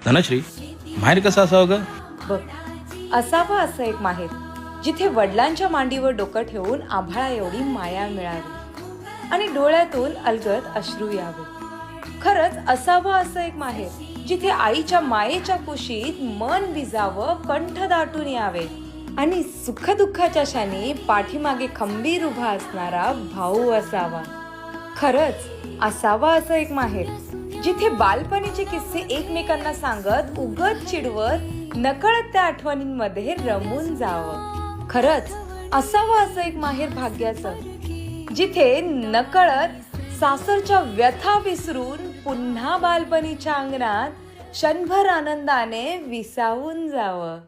धनश्री, माहेर कसं असावं ग? बघ, असावं असं एक माहेर जिथे वडिलांच्या मांडीवर डोकं ठेवून आभाळा एवढी माया मिळावी आणि डोळ्यातून अलगद अश्रू यावे. खरंच असावं असं एक माहेर जिथे आईच्या मायेच्या कुशीत मन भिजावं, कंठ दाटून यावे आणि सुखदुःखाच्या क्षणी पाठीमागे खंबीर उभा असणारा भाऊ असावा. खरंच असावं असं एक माहेर जिथे बालपणीचे किस्से एकमेकांना सांगत, उगत चिडवत, नकळत त्या आठवणींमध्ये रमून जावं. खरंच असावं असं एक माहेर भाग्याचं जिथे नकळत सासरच्या व्यथा विसरून पुन्हा बालपणीच्या अंगणात क्षणभर आनंदाने विसावून जावं.